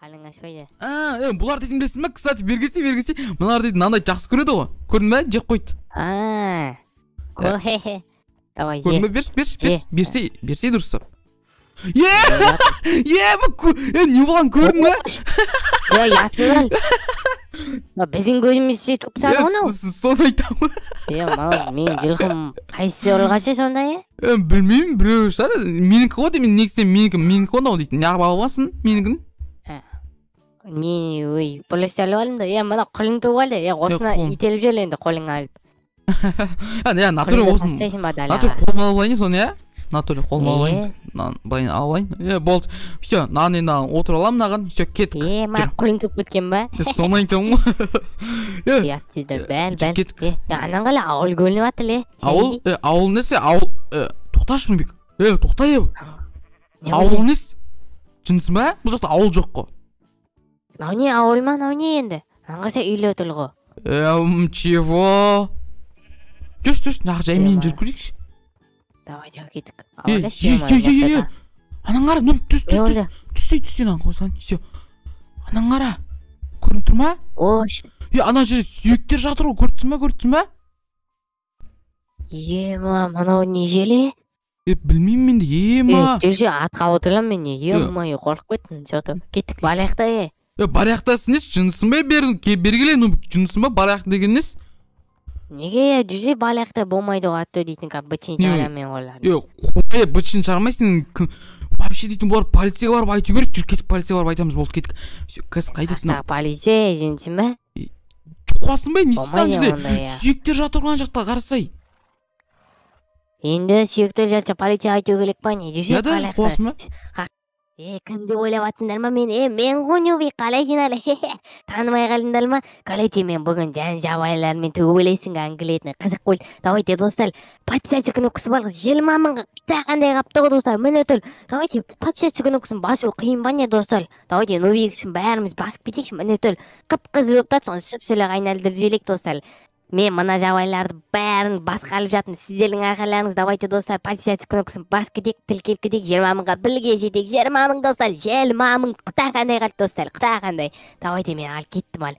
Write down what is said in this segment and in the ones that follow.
қалың ашпайды. Бұлар дейтін білесің ба? Кстати, бергесі. Мыналар дейтін мынандай жақсы көреді ғой. Көрдің бе? Жеп қойды. Давай, көрдің бе? Берсе дұрыстап. Не болған көрдің бе? Ятсыз біздің көзімізше топсар оны. Соны айтамын. Мен жылқым қайсы орылғашы сонда? Білмеймін, біреу шығар. Менікі ғой деймін, негізінен менікі ғой дейін. Неғып алғансың менікін? Полос алып алдым да. Мына қолың туып алды. Осына ителіп жел енді қолың алып. Натуре осын. Натуре қолым алып алайын соны, Натуре қолым алайын. Былайын алайын. Болды. Все, нан енді отыр аламын наған. Все, кеттік. Ма қолың туып кеткен ба? Соны айтамын ғой. Ятсызды бәл. Анан қала ауыл көлініп атылы. Ауыл несі? Тоқташы Нубик. Тоқта ебі. Ауыл несі? Жынсың ба? Бұл жақта ауыл жоқ қой. Нау не ауыл ма, нау не енді? Аңғаса үйлі өтіл ғой. Чего? Жүрші, нақ жаймен жүр көрейікші. Давай, кеттік. Анан қара, түссей нан қойсан. Анан қара, көрініп тұр ма? Ош. Анан жерде сүйектер жатыр ғой, көрінсің ба? Мынау не желі? Білмеймін мен де, Жүрсе атқа отырлам мен не, қорқып кеттім. Кеттік, бараяқта, Бараяқтасы нес, жынсың ба? Бергеле, жынсың ба? Бараяқ деген нес? Неге, жүзе бараяқта болмайды атты дейтін қа бітшін шығарамен олар. Қойы бітшін шығармайсың. Вообще дейтін бұлар полицияға барып айту керек. Жүр кетіп полицияға барып айтамыз, болды кеттік. Кәс қайдетін ау? Полиция, жынсың ба? Қуасың ба? Несісан жүре? Сүйектер жатырған жақта қарасай. Енді сүйектер жатса полиция айту керек па не? Жүзе бараяқта. Қуасың ба? Кімді ойлап атсыңдар ма мен? Мен ғонюби қалай жиналы? Танымай қалыңдар ма? Қалайче мен бүгін жабайлармен төгіп ойлайсың әңгілейтіні қызық болды. Давайте достар, подписаться кнопкасы бар. Желмамынға қандай қапты ғой достар. Міне өтіл. Давайте подписаться кнопкасын басу қиын ба не достар? Давайте Нубиксін бәріміз басып кетейікші. Міне өтіл. Қып-қызыл болып татсын, сүп-сүлі қайналдырып желек достар. Мен мына жабайларды бәрін басқа алып жатым. Сіздердің арқаларыңыз, давайте достар, подписаться кнопкасын бас кетек, тіл кетек, 20 мыңға білге жетек, 20 мың достар, 20 мың, құта қандай қалды достар, құта қандай. Давайте мен алып кеттім ал.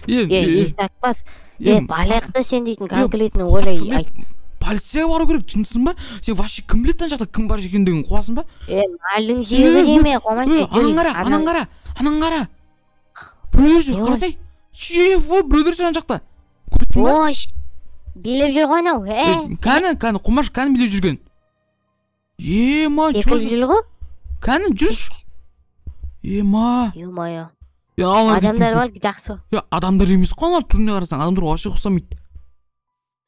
Естақпас. Балаяқта сен дейтін конкретно ойлай айт. Полицияға бару керек, жынсың ба? Сен вообще кім білетін жақта кім бар екендігін қуасың ба? Малдың жегі деме, қомасы. Анан қара. Біреулер жүр, қарасай. Чего, біреулер жан жақта. Көрдің ба? Ош, билеп жүр ғой анау. Кәні, құмаш, кәні билеп жүрген. Секіліп жүр ғой? Кәні, жүрш. Ема. Адамдар бар, жақсы. Адамдар емес қоналар, түріне қарасаң, адамдар вообще ұқсамайды.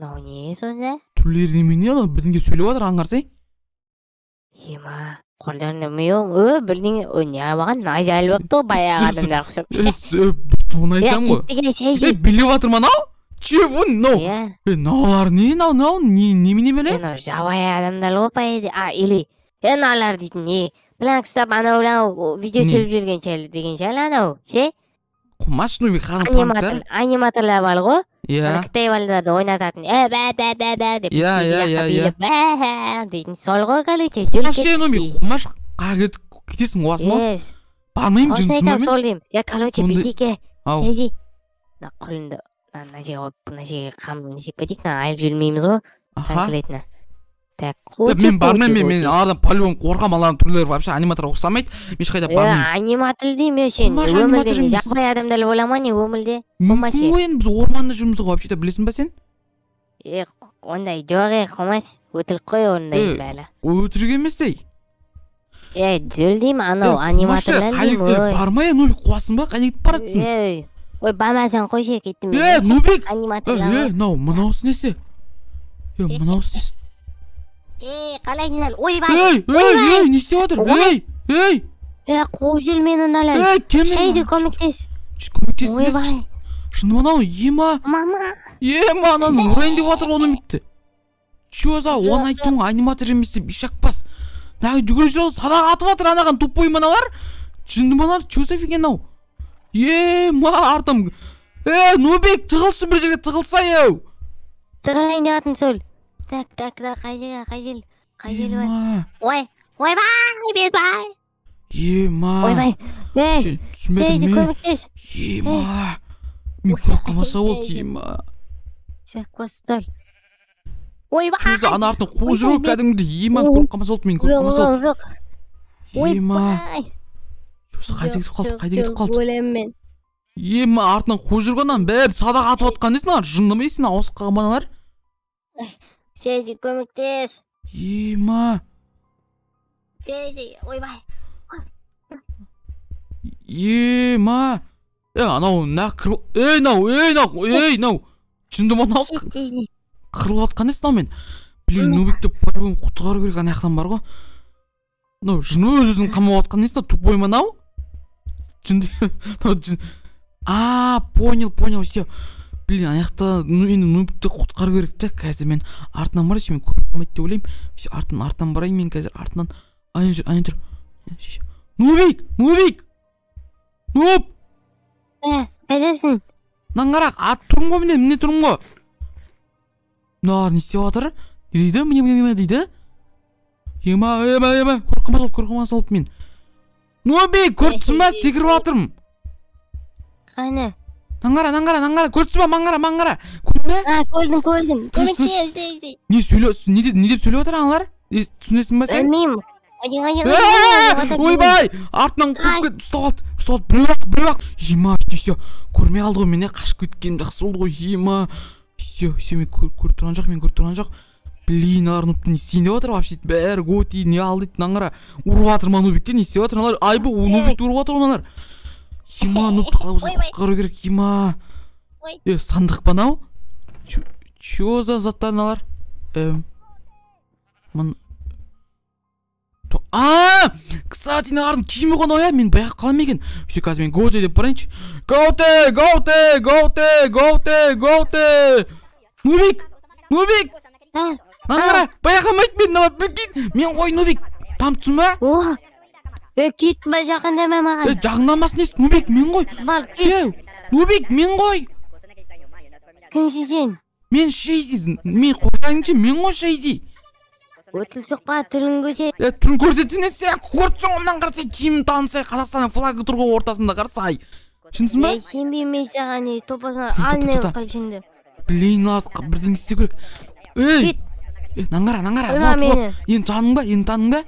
Нау не сонда? Түрлері немене, бірдеңе сөйлеп жатыр, аңғарсай? Ема, қолдарында мио, бірдеңе, не абаған, найза әлбапты ғой, баяғы адамдар ұқсап. Соны айтам ғой. Билеп жатыр ма, нау? Чего, нау? Наулар не, нау, немене біле? Жабай адамдар ғой, пайды. Или, наулар дейтін, не? Білән кістап, анау, видео сөйліп жүрген шәлі деген шәлі, анау, ше? Құмаш Нубик ханым панктар. Аниматорлар бар ғой? Кітай балдарды ойнататын. Деп билеп дейтін сол ғой қалайче. Құмаш Нубик, құмаш қаға кетесің оғасың ма? Бармайым жынсың ба мен? Сол дейм. Қалайче бетеке. Сәйзи. Құлынды. Мына жерге қамын несеп кетейік. Айып жүрмейміз ғой. Конкретно. Мен бармайым, мен алардан по-любому қорқам, алардың түрлері вообще аниматор ұқсамайды. Ешқайда бармайым. Аниматор дейм сен. Өмірде жақпай адамдар бола не өмірде? Мүмкін ғой енді біз орманда жүрміз ғой, вообще білесің ба сен? Ондай жоқ, қомас. Өтілік қой ондай бәлі. Өтірік емес ей. Жүр дейм, анау аниматорлар дейм. Бармай, Нубик қуасың ба? Қайда кетіп баратсың? Бармасаң қойшы кеттім. Нубик! Аниматорлар. Мынаусы несі? Мынаусы несі? Қалай жинал? Ойбай! Не істеп отыр? Қуып жүр мені налар. Шайды көмектес. Ойбай! Шыны мынау, ема! Мама! Анан ұрайын деп отыр, оны бітті. Чего за, оны айттым ғой, аниматор емес деп, ишақпас. Нағы жүгірі жүрі садақ атып атыр, анаған тупой маналар. Жынды маналар, чего за фиген ау? Артым. Нубик, тығылшы бір жерге, тығылса еу. Тығылайын деп атым сол. Так, қай жел бар? Ойбай, безбай. Ема. Ойбай. Түсінбедім Сейди, мен. көмектес. Ема. Мен көріп қалмаса болды, ема. Шақпастар. Ойбай. Чөзі ана артын қуып жүру кәдімгідей. Ема, көріп қалмаса болды, мен көріп қалмаса болды. Жоқ. Ема. Чөзі қайда кетіп қалды? Өлем мен. Ема, артынан қуып жүргеннен бәрі садақ атып атқан дейсің, ана жындамайсың, ауысып қалған балалар. Сейди, көмектес. Ема. Сейди, ойбай. Ема. Анау нау. Жындым анау қырылып атқан дейсің, мен. Блин, Нубикті по-любому құтқару керек, ана жақтан бар ғой. Мынау жын өз-өзін қамап атқан дейсің, тупой мынау. Понял, все. Блин, ана жақта енді Нубикті құтқару керек та, қазір мен артынан барайын, мен көріп қалмайды деп ойлаймын. Все, артынан барайын, мен қазір артынан. Айын тұр. Нубик! Нуб! Қайдасың? Наңғарақ, ат тұрым ғой, міне тұрым ғой. Нар, не істеп жатыр? Дейді, міне дейді. Ема, көріп салып мен. Нубик, көріпсің ба, секіріп жатырмын. Қане? Наңғара, көріпсің ба, маңғара. Көрдің бе? Көрдім. Көмектес. Не деп сөйлеп жатыр аналар? Түсінесің ба сен? Білмеймін. Ойбай, артынан қуып кет, ұстап біреу ақ. Ема, все, көрмей қалды ғой, мен қашып кеткенім жақсы болды ғой, ема. Все, мен көріп тұрған жоқ. Блин, алар Нубты не істейін деп жатыр, вообще бәрі готи, не алды дейді, наңғара. Ұрып жатыр ма Нубикте, не істеп жатыр, аналар, айбы, Нубикті ұрып жатыр оналар. Ема, Нубты қалай болса құтқару керек, ема. Сандық па нау? Чё за заттар аналар? Кстати, нағардың киімі ғана оя, мен байқап қалам екен. Все, қазір мен гоуте деп барайыншы. Гоуте! Нубик! Наңғара, байқамайды мен, нағат бүкейін. Мен ғой Нубик, тамтысың ба? Кет ба жақындама маған. Жағындамасын ес, Нубик, мен ғой. Нубик, мен ғой. Кімсің сен? Мен Шейзи, мен қоршайыншы, мен ғой Шейзи. Өтіл соқпа, түрін көрсет. Түрін көрсетіне сен көріпсің, оннан қарасай, киімін танысай, Қазақстанның флагы тұр ғой ортасында қарасай. Шынсың ба? Сенбеймін мен саған, топасына алмен қылшынды. Блин, бірден істе көрек. Наңғара, енді таның ба?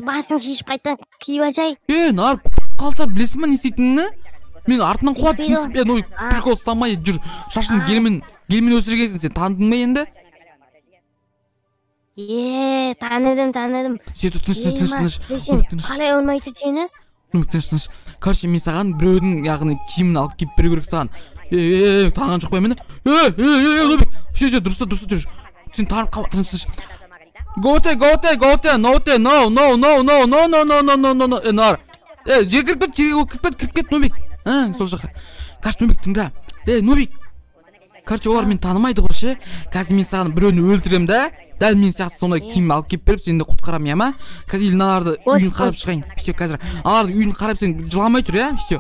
Басын шешіп қайтан киіп алсай. Нар қалса білесің ба не істейтініңі? Мен артынан қуат түсінсіп, прикол ұстамай жүр. Шашын гелмен өсіргенсің, сен таныдың ба енді? Таныдым. Тыныш. Қалай olмайды сені? Тыныш. Короче, мен саған біреудің яғни киімін алып киіп беру керек саған. Танған жоқ па мені? Нубик. Все, дұрыста жүр. Сен танып қал, тыныш. Гоуте, no. Нар. Жерге кіріп кет, Нубик. Сол жаққа. Короче, Нубик, тыңда. Нубик. Короче, олар мен танымайды ғой ше. Қазір мен саған біреуін өлтірем да. Дәл мен сияқты сондай киім алып кеп беріп, сені құтқарам, я ма? Қазір аналарды үйін қарап шығайын. Все, қазір. Аналарды үйін қарап сен жыламай тұр, я? Все.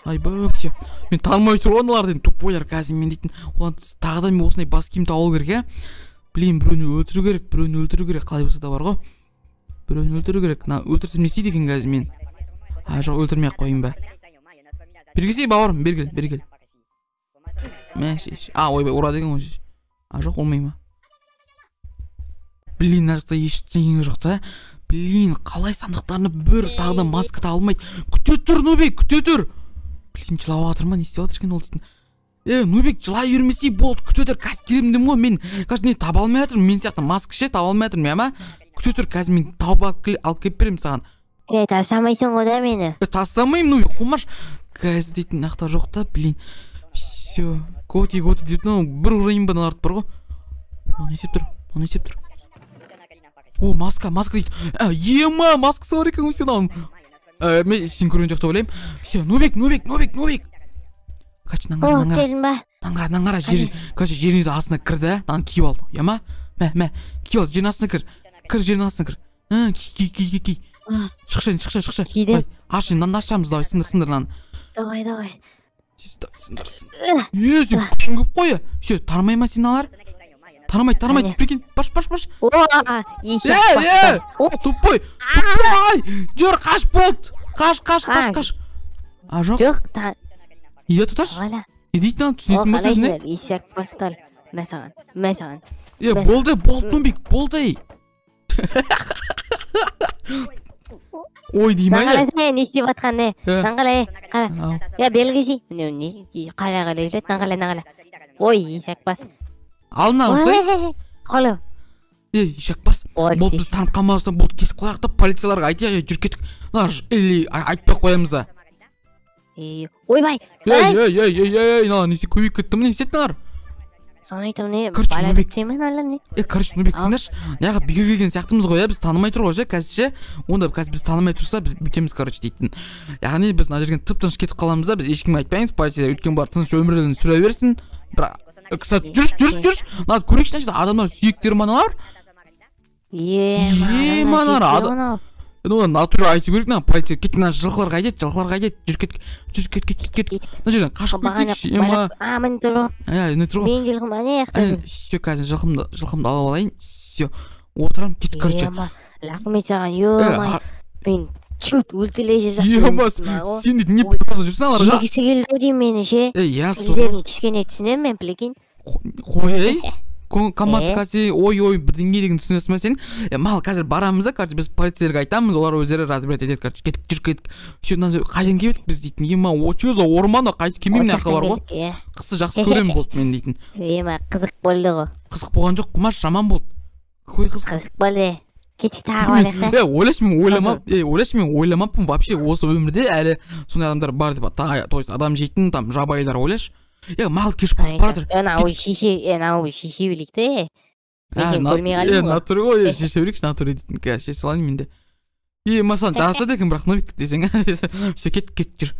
Айбай, все. Мен танымай тұр оналарды, тупойлар қазір мен дейтін. Олар тағы да мен осындай бас киім тауып керек, я? Блин, біреуін өлтіру керек, қалай болса да бар ғой. Біреуін өлтіру керек. Өлтірсем не істейді екен қазір мен? Жоқ, өлтірмей ақ қойын ба. Бергесей, бауырым, бергел. Ойбай, ұрады екен ғой. Жоқ, олмай ма? Блин, мына жақта ештеңе жоқ та. Блин, қалай сандықтарына бір тағы да маска табылмайды. Күте тұр, Нубик, күте тұр. Блин, жылап жатыр ма, не істеп жатыр екен ол дейтін. Нубик, жылай бермесей болды, күте тұр. Қазір келемін ғой, мен қазір не таба алмай жатырмын. Мен сияқты маска ше таба алмай жатырмын, я ма? Күте тұр, қазір мен тауып алып кеп беремін саған. Тастамайсың ғой да мені. Тастамайым, Нубик, қумаш. Қазір дейтін нақта жоқ та, блин. Все, готи дейтін, бір ұрайын ба наларды бар ғой. Не істеп тұр. Маска дейді. Ема, маскасы бар екен өсен алым. Мен сен көрген жоқты ойлайым. Все, Нубик. Қач, наңғара, жеріңізі астына кір да, наны киіп алды, ема? Мә, киіп алды, жерің астына кір. Жерің астына кір. Ки. Шықшы. Ашын, наны ашамыз, давай, сындыр наны. Давай. Сен күшін көп қойы. Все, тармай ма сен алар? танымайды, прикинь, баш. О, ешек Тупой, жүр, қаш болды, қаш. А, жоқ, жоқ, иә, тұташ, қала. дейтін ана түсінесің ба сөзіне? Ешек бастал. Мәсаған. Болды. Ой, дейм ай. Наңғалай, не істеп атқан, не? Наңғалай, қара. Ау. Белгісі. Қара жүрет, наңғалай. Ой, ешек бас. Алдына ұстай. Қолы. Ешек бас. Бұл біз танып қалмауыздан бұл кесіп қылақтап полицияларға айтайық, жүр кеттік. Айтпай қоямыз да. Ойбай. Не көбейіп кетті ме, не істеттіңдер? Соны айтам, не? Короче, Бала Нұрбек. түптемен алар, не? Короче, Нұрбек, тыңдашы. Неға бекер келген сияқтымыз ғой, біз танымай тұр ғой, қазірше. Онда біз танымай тұрса, біз бүйтеміз, короче, дейтін. Яғни біз мына жерден тып-тыныш кетіп қаламыз да, біз ешкімге айтпаймыз, полиция өткен бар тыныш өмірлерін сүре берсін. Бірақ, кстати, жүрш. Мына көрейікші, адамдар сүйектер маналар. Маналар. Оны натура айту керек, полиция кеткен жылқылар қайдет, жүр кет. Мына жерден қашып кетейікші, Мін тұру. не тұру. Мен жылқым, ане яқтан. Все, қазір жылқымды алып алайын. Все, отырам, кет, короче. Рахмет саған, мен чуть өлтілей жазақтым. Сен дейді, не пұрпаза жүрсің аларға? Жегісі келді дейм мені, ше. Сіздердің кішкене түсінем мен, білеген. Қой, комматикасы, ой, бірдеңе деген түсінесің ме сен? Мал, қазір барамыз да, короче, біз полицейлерге айтамыз, олар өздері разбирать етеді, короче, кеттік. Қайдан келдік біз дейтін, очеза, орманда қайсы келмеймін нақы бар ғой. Қысы жақсы көрем болды мен дейтін. Қызық болды ғой. Қызық болған жоқ, құмаш жаман болды. Қызық болды. Кетті тағы балықта. Ойлашы мен ойламаппын вообще осы өмірде әлі сондай адамдар бар деп, то есть адам жейтін, там жабайлар ойлашы. Мал кеш болып барадыр. Анау шеше білікті. Мен көрмей қалым ғой. Натуры ғой, шеше білікші, натуры дейтін. Шеше салайын менде. Масалан, жасады екен, бірақ Нұрбек десең. Все, кет жүр.